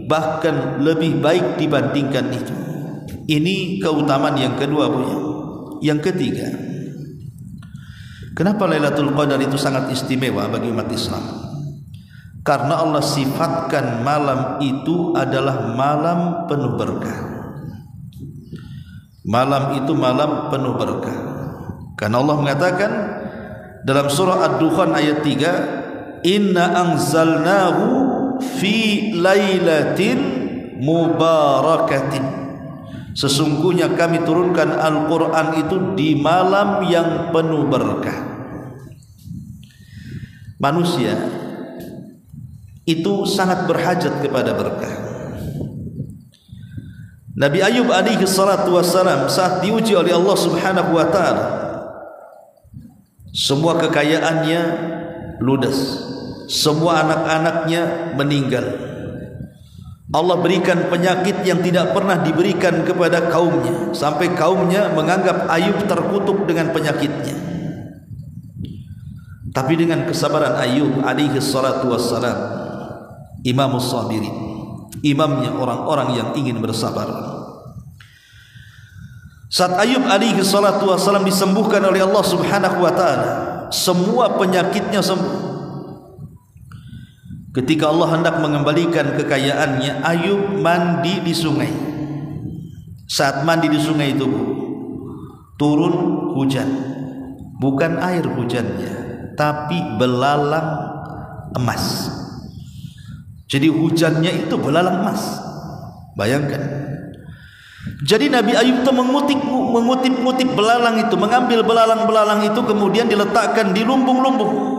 bahkan lebih baik dibandingkan itu. Ini keutamaan yang kedua Bu. Yang ketiga, Kenapa Lailatul Qadar itu sangat istimewa bagi umat Islam? Karena Allah sifatkan malam itu adalah malam penuh berkah. Malam itu malam penuh berkah. Karena Allah mengatakan dalam surah Ad-Dukhan ayat 3, "Inna anzalnahu fi lailatin mubarakatin." Sesungguhnya kami turunkan Al-Quran itu di malam yang penuh berkah. Manusia itu sangat berhajat kepada berkah. Nabi Ayub alaihi salatu wassalam saat diuji oleh Allah subhanahu wa ta'ala, semua kekayaannya ludes, semua anak-anaknya meninggal. Allah berikan penyakit yang tidak pernah diberikan kepada kaumnya, sampai kaumnya menganggap Ayub terkutuk dengan penyakitnya. Tapi dengan kesabaran Ayub alaihi salatu wassalam, imamus sabirin, imamnya orang-orang yang ingin bersabar, saat Ayub alaihi salatu wassalam disembuhkan oleh Allah subhanahu wa ta'ala, semua penyakitnya sembuh. Ketika Allah hendak mengembalikan kekayaannya, Ayub mandi di sungai. Saat mandi di sungai itu turun hujan. Bukan air hujannya, tapi belalang emas. Jadi hujannya itu belalang emas. Bayangkan. Jadi Nabi Ayub itu mengutip belalang itu, mengambil belalang-belalang itu, kemudian diletakkan di lumbung-lumbung.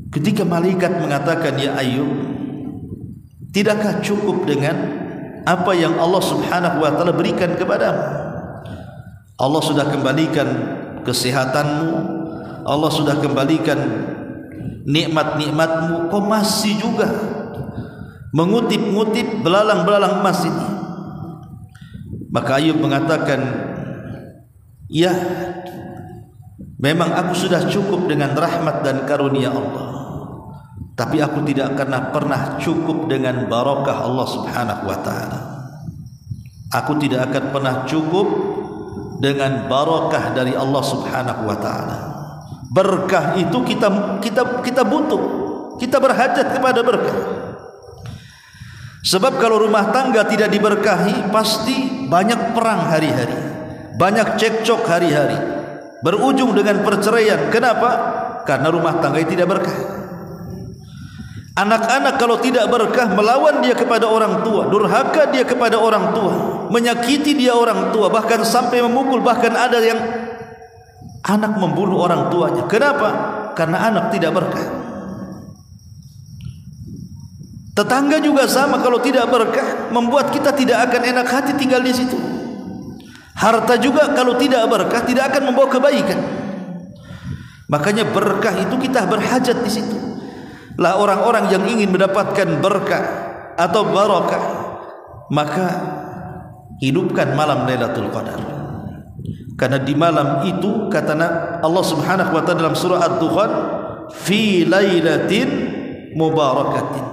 Ketika malaikat mengatakan, "Ya Ayub, tidakkah cukup dengan apa yang Allah subhanahu wa ta'ala berikan kepadamu? Allah sudah kembalikan kesehatanmu, Allah sudah kembalikan nikmat-nikmatmu, kau masih juga mengutip-ngutip belalang-belalang emas ini?" Maka Ayub mengatakan, "Ya, memang aku sudah cukup dengan rahmat dan karunia Allah, tapi aku tidak akan pernah cukup dengan barakah Allah subhanahu wa ta'ala. Aku tidak akan pernah cukup dengan barakah dari Allah subhanahu wa ta'ala. Berkah itu kita butuh, kita berhajat kepada berkah. Sebab kalau rumah tangga tidak diberkahi, pasti banyak perang hari-hari, banyak cekcok hari-hari, berujung dengan perceraian. Kenapa? Karena rumah tangga tidak berkah. Anak-anak kalau tidak berkah, melawan dia kepada orang tua, durhaka dia kepada orang tua, menyakiti dia orang tua, bahkan sampai memukul, bahkan ada yang anak membunuh orang tuanya. Kenapa? Karena anak tidak berkah. Tetangga juga sama, kalau tidak berkah, membuat kita tidak akan enak hati tinggal di situ. Harta juga kalau tidak berkah, tidak akan membawa kebaikan. Makanya berkah itu kita berhajat di situ. Lah orang-orang yang ingin mendapatkan berkah atau barakah, maka hidupkan malam Lailatul Qadar. Karena di malam itu kata Allah Subhanahu wa taala dalam surah Ad-Dukhan, fi lailatin mubarakatin.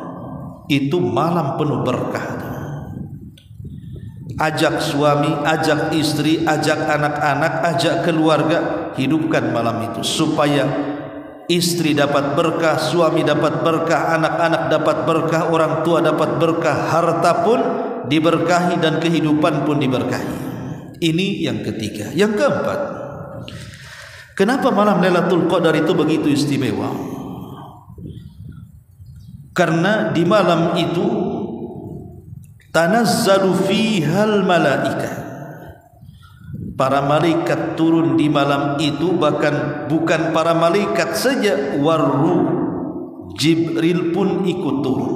Itu malam penuh berkah. Ajak suami, ajak istri, ajak anak-anak, ajak keluarga, hidupkan malam itu supaya istri dapat berkah, suami dapat berkah, anak-anak dapat berkah, orang tua dapat berkah, harta pun diberkahi dan kehidupan pun diberkahi. Ini yang ketiga. Yang keempat, kenapa malam Lailatul Qadar itu begitu istimewa? Karena di malam itu tanazzalu fihal malaikah. Para malaikat turun di malam itu, bahkan bukan para malaikat saja, waruh, Jibril pun ikut turun.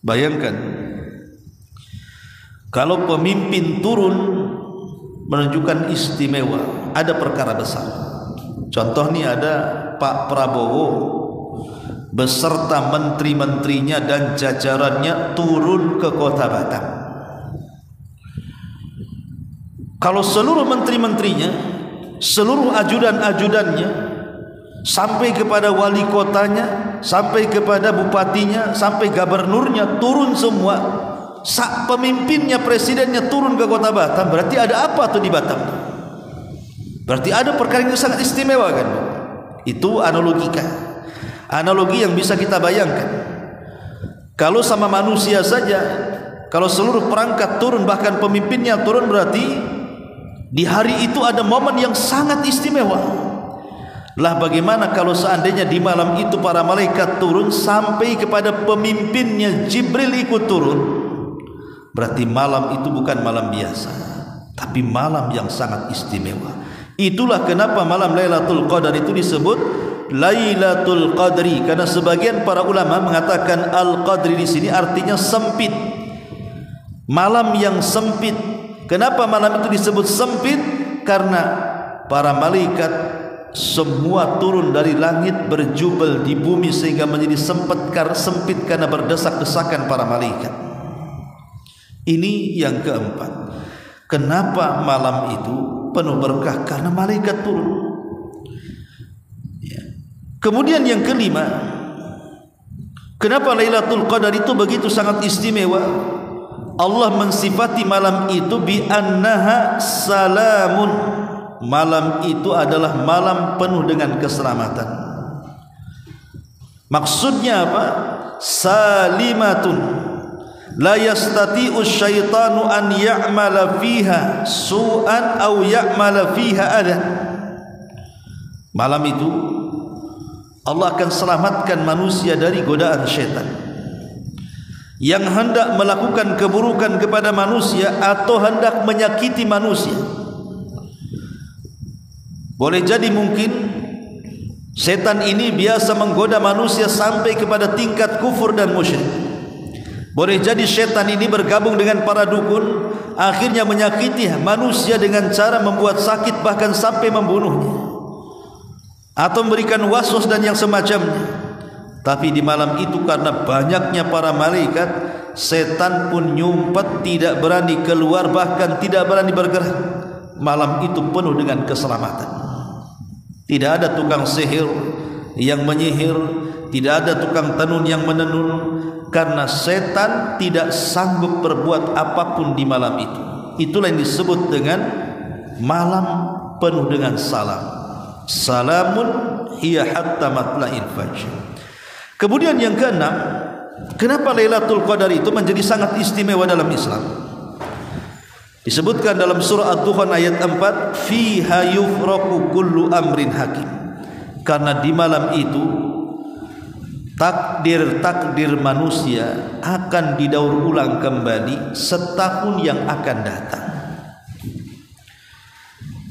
Bayangkan, kalau pemimpin turun menunjukkan istimewa, ada perkara besar. Contoh nih, ada Pak Prabowo beserta menteri-menterinya dan jajarannya turun ke kota Batam. Kalau seluruh menteri-menterinya, seluruh ajudan-ajudannya, sampai kepada wali kotanya, sampai kepada bupatinya, sampai gubernurnya turun semua, pemimpinnya, presidennya turun ke kota Batam, berarti ada apa tuh di Batam? Berarti ada perkara yang sangat istimewa kan? Itu analogi yang bisa kita bayangkan. Kalau sama manusia saja, kalau seluruh perangkat turun, bahkan pemimpinnya turun, berarti di hari itu ada momen yang sangat istimewa. Lah bagaimana kalau seandainya di malam itu para malaikat turun sampai kepada pemimpinnya Jibril ikut turun? Berarti malam itu bukan malam biasa, tapi malam yang sangat istimewa. Itulah kenapa malam Lailatul Qadar itu disebut Lailatul Qadri, karena sebagian para ulama mengatakan Al-Qadri di sini artinya sempit. Malam yang sempit. Kenapa malam itu disebut sempit? Karena para malaikat semua turun dari langit berjubel di bumi sehingga menjadi sempit karena berdesak-desakan para malaikat. Ini yang keempat. Kenapa malam itu penuh berkah? Karena malaikat turun. Kemudian yang kelima, kenapa Lailatul Qadar itu begitu sangat istimewa? Allah mensifati malam itu bi annaha salamun. Malam itu adalah malam penuh dengan keselamatan. Maksudnya apa? Salimatun. La yastati'u syaitanu an ya'mala fiha su'an aw ya'mala fiha adan. Malam itu Allah akan selamatkan manusia dari godaan syaitan yang hendak melakukan keburukan kepada manusia atau hendak menyakiti manusia. Boleh jadi mungkin setan ini biasa menggoda manusia sampai kepada tingkat kufur dan musyrik. Boleh jadi setan ini bergabung dengan para dukun, akhirnya menyakiti manusia dengan cara membuat sakit bahkan sampai membunuhnya, atau memberikan waswas dan yang semacamnya. Tapi di malam itu karena banyaknya para malaikat, setan pun nyumpet, tidak berani keluar, bahkan tidak berani bergerak. Malam itu penuh dengan keselamatan. Tidak ada tukang sihir yang menyihir, tidak ada tukang tenun yang menenun, karena setan tidak sanggup berbuat apapun di malam itu. Itulah yang disebut dengan malam penuh dengan salam. Salamun hiya hatta matla'il fajr. Kemudian yang keenam, kenapa Lailatul Qadar itu menjadi sangat istimewa dalam Islam? Disebutkan dalam surah Ad-Dukhan ayat 4, fiha yufraqu kullu amrin hakim. Karena di malam itu takdir manusia akan didaur ulang kembali setahun yang akan datang.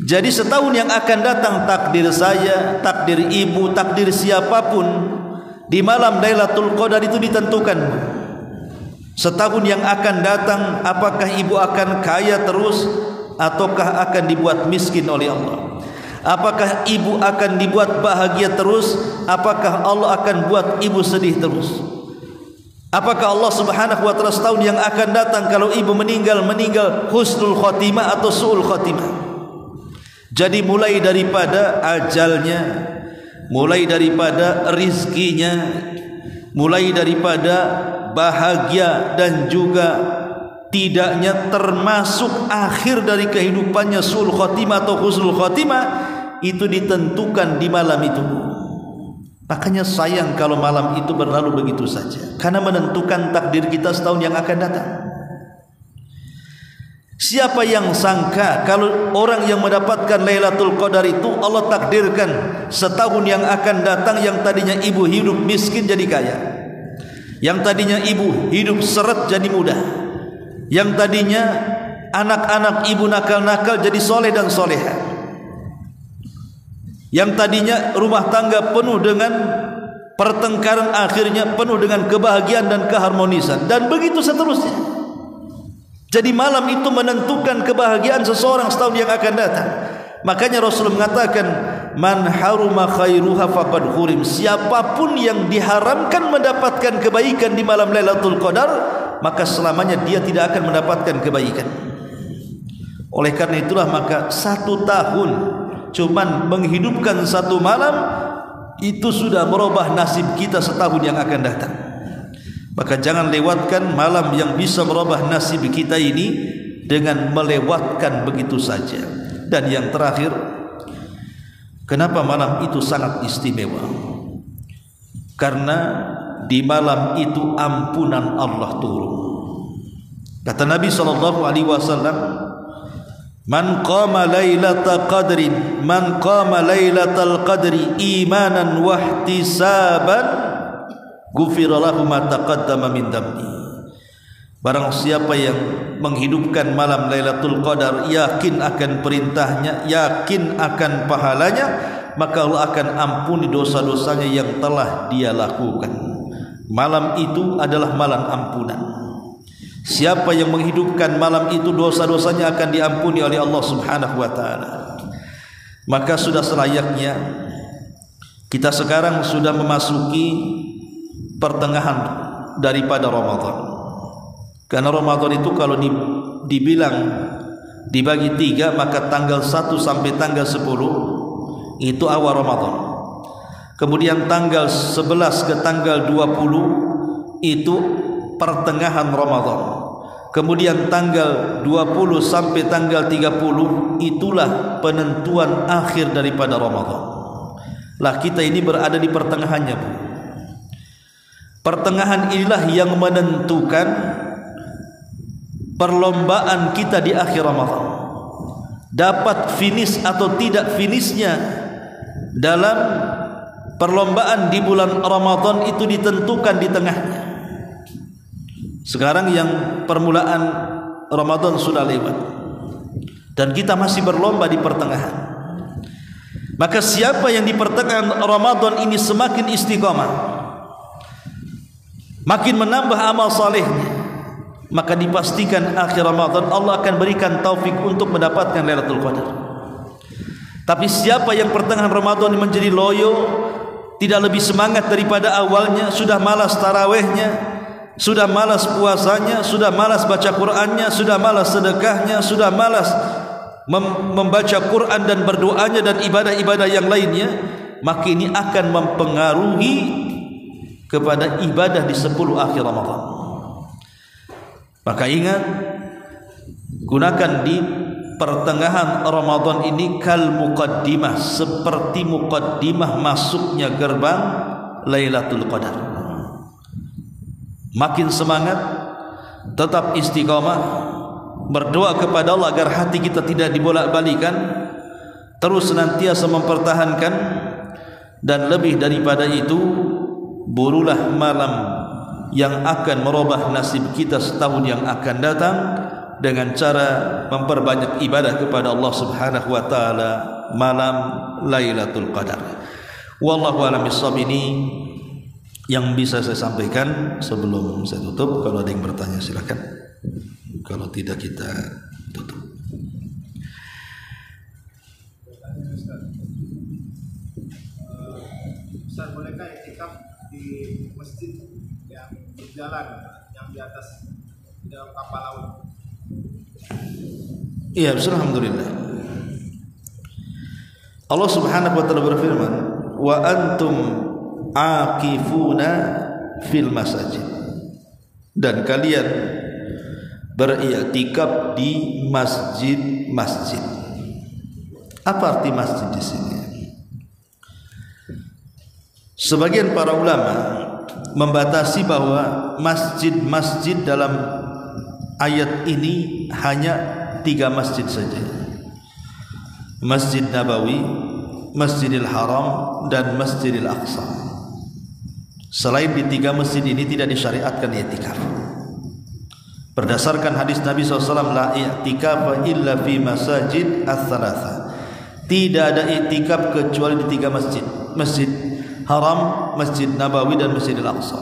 Jadi setahun yang akan datang, takdir saya, takdir ibu, takdir siapapun di malam Lailatul Qadar itu ditentukan. Setahun yang akan datang, apakah ibu akan kaya terus ataukah akan dibuat miskin oleh Allah? Apakah ibu akan dibuat bahagia terus, apakah Allah akan buat ibu sedih terus? Apakah Allah Subhanahu wa taala setahun yang akan datang kalau ibu meninggal husnul khotimah atau su'ul khotimah? Jadi mulai daripada ajalnya, mulai daripada rizkinya, mulai daripada bahagia dan juga tidaknya, termasuk akhir dari kehidupannya su'ul khotimah atau husnul khotimah, itu ditentukan di malam itu. Makanya sayang kalau malam itu berlalu begitu saja, karena menentukan takdir kita setahun yang akan datang. Siapa yang sangka kalau orang yang mendapatkan Lailatul Qadar itu Allah takdirkan setahun yang akan datang, yang tadinya ibu hidup miskin jadi kaya, yang tadinya ibu hidup seret jadi muda, yang tadinya anak-anak ibu nakal-nakal jadi soleh dan soleha, yang tadinya rumah tangga penuh dengan pertengkaran akhirnya penuh dengan kebahagiaan dan keharmonisan, dan begitu seterusnya. Jadi malam itu menentukan kebahagiaan seseorang setahun yang akan datang. Makanya Rasul mengatakan, man haruma khairuha faqad hurim. Siapapun yang diharamkan mendapatkan kebaikan di malam Lailatul Qadar, maka selamanya dia tidak akan mendapatkan kebaikan. Oleh karena itulah maka 1 tahun cuman menghidupkan 1 malam itu sudah merubah nasib kita setahun yang akan datang. Maka jangan lewatkan malam yang bisa merubah nasib kita ini dengan melewatkan begitu saja. Dan yang terakhir, Kenapa malam itu sangat istimewa? Karena di malam itu ampunan Allah turun. Kata Nabi SAW, man qama lailatal qadri imanan wa ihtisaban ghufira lahu ma taqaddama min dhanbi. Barang siapa yang menghidupkan malam Lailatul Qadar, yakin akan perintahnya, yakin akan pahalanya, maka Allah akan ampuni dosa-dosanya yang telah dia lakukan. Malam itu adalah malam ampunan. Siapa yang menghidupkan malam itu, dosa-dosanya akan diampuni oleh Allah Subhanahu wa taala. Maka sudah selayaknya kita sekarang sudah memasuki pertengahan daripada Ramadan. Karena Ramadan itu kalau dibilang dibagi 3, maka tanggal 1 sampai tanggal 10 itu awal Ramadan. Kemudian tanggal 11 ke tanggal 20 itu pertengahan Ramadan. Kemudian tanggal 20 sampai tanggal 30 itulah penentuan akhir daripada Ramadan. Lah kita ini berada di pertengahannya, Bu. Pertengahan inilah yang menentukan perlombaan kita di akhir Ramadan. Dapat finish atau tidak finishnya dalam perlombaan di bulan Ramadan itu ditentukan di tengahnya. Sekarang yang permulaan Ramadan sudah lewat dan kita masih berlomba di pertengahan. Maka siapa yang di pertengahan Ramadan ini semakin istiqamah, makin menambah amal salehnya, maka dipastikan akhir Ramadan Allah akan berikan taufik untuk mendapatkan Lailatul Qadar. Tapi siapa yang pertengahan Ramadan menjadi loyo, tidak lebih semangat daripada awalnya, sudah malas tarawihnya, sudah malas puasanya, sudah malas baca Qur'annya, sudah malas sedekahnya, sudah malas membaca Qur'an dan berdoanya dan ibadah-ibadah yang lainnya, maka ini akan mempengaruhi kepada ibadah di 10 akhir Ramadan. Maka ingat, gunakan di pertengahan Ramadan ini kal muqaddimah, seperti muqaddimah masuknya gerbang Lailatul Qadar. Makin semangat, tetap istiqamah, berdoa kepada Allah agar hati kita tidak dibolak-balikan, terus senantiasa mempertahankan, dan lebih daripada itu, burulah malam yang akan merubah nasib kita setahun yang akan datang dengan cara memperbanyak ibadah kepada Allah Subhanahu wa taala malam Lailatul Qadar. Wallahu a'lam bishawab. Ini yang bisa saya sampaikan sebelum saya tutup. Kalau ada yang bertanya silakan. Kalau tidak kita tutup. Ustaz, bolehkah iktikaf di masjid yang berjalan, yang di atas dalam kapal laut? Iya, alhamdulillah. Allah Subhanahu wa taala berfirman, "Wa antum aqifuna fil masajid." Dan kalian beriktikaf di masjid-masjid. Apa arti masjid di sini? Sebagian para ulama membatasi bahwa masjid-masjid dalam ayat ini hanya 3 masjid saja. Masjid Nabawi, Masjidil Haram, dan Masjidil Aqsa. Selain di 3 masjid ini tidak disyariatkan i'tikaf. Berdasarkan hadis Nabi SAW, la i'tikaf illa fi masajid ats-tsalatsa. Tidak ada i'tikaf kecuali di 3 masjid. Masjid Haram, Masjid Nabawi, dan Masjidil Aqsa.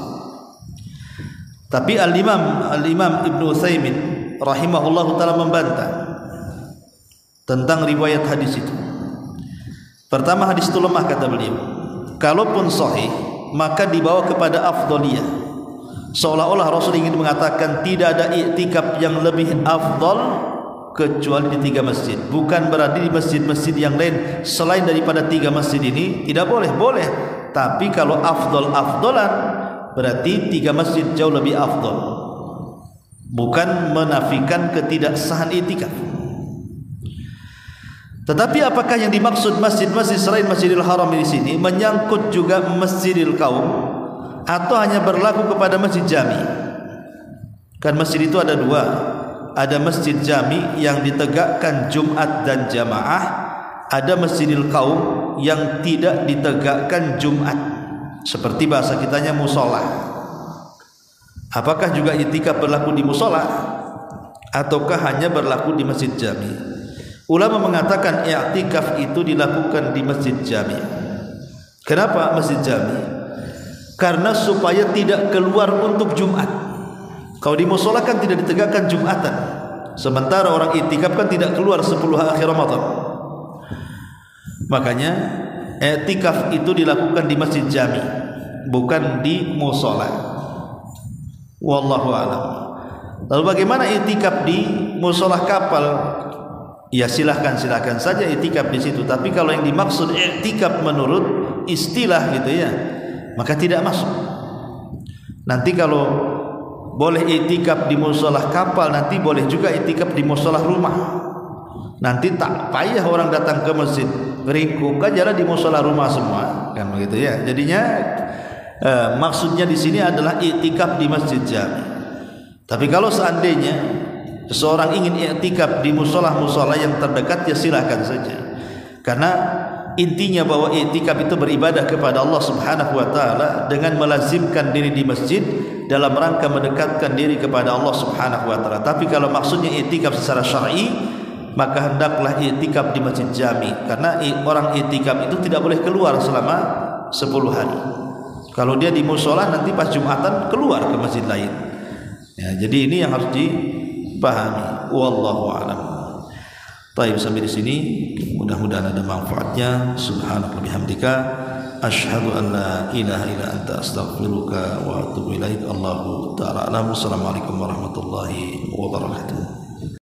Tapi Al-Imam Ibnu Utsaimin rahimahullahu taala membantah tentang riwayat hadis itu. Pertama, hadis itu lemah kata beliau. Kalaupun sahih, maka dibawa kepada afdaliyah. Seolah-olah Rasul ingin mengatakan tidak ada i'tikaf yang lebih afdal kecuali di 3 masjid. Bukan berarti di masjid-masjid yang lain selain daripada 3 masjid ini tidak boleh. Boleh. Tapi kalau afdal-afdalan, berarti 3 masjid jauh lebih afdal. Bukan menafikan ketidaksahan i'tikaf. Tetapi apakah yang dimaksud masjid-masjid selain Masjidil Haram di sini menyangkut juga Masjidil Qaum atau hanya berlaku kepada Masjid Jami? Kan masjid itu ada dua. Ada Masjid Jami yang ditegakkan Jumat dan jamaah, ada Masjidil Qaum yang tidak ditegakkan Jumat. Seperti bahasa kitanya musola. Apakah juga i'tikaf berlaku di musola ataukah hanya berlaku di Masjid Jami? Ulama mengatakan i'tikaf itu dilakukan di Masjid Jami. Kenapa Masjid Jami? Karena supaya tidak keluar untuk Jumat. Kalau di musola kan tidak ditegakkan Jumatan. Sementara orang i'tikaf kan tidak keluar 10 akhir Ramadan. Makanya i'tikaf itu dilakukan di Masjid Jami, bukan di musola. Wallahu a'lam. Lalu bagaimana i'tikaf di musola kapal? Ya silahkan saja i'tikaf di situ. Tapi kalau yang dimaksud i'tikaf menurut istilah gitu ya, maka tidak masuk. Nanti kalau boleh i'tikaf di musola kapal, nanti boleh juga i'tikaf di musola rumah. Nanti tak payah orang datang ke masjid, ringkuk kan jalan di musola rumah semua, kan begitu ya. Jadinya maksudnya di sini adalah i'tikaf di Masjid Jami. Tapi kalau seandainya seseorang ingin i'tikaf di musola-musola yang terdekat, ya silakan saja. Karena intinya bahwa i'tikaf itu beribadah kepada Allah Subhanahu wa taala dengan melazimkan diri di masjid dalam rangka mendekatkan diri kepada Allah Subhanahu wa taala. Tapi kalau maksudnya i'tikaf secara syar'i, maka hendaklah i'tikaf di Masjid Jami, karena orang i'tikaf itu tidak boleh keluar selama 10 hari. Kalau dia di musola nanti pas Jumatan keluar ke masjid lain. Ya, jadi ini yang harus dipahami. Wallahu a'lam. Baik, sampai di sini mudah-mudahan ada manfaatnya. Subhanaka bihamdika asyhadu an la ilaha illa anta astaghfiruka wa atubu ilaik. Allahu ta'ala a'lam. Assalamualaikum warahmatullahi wabarakatuh.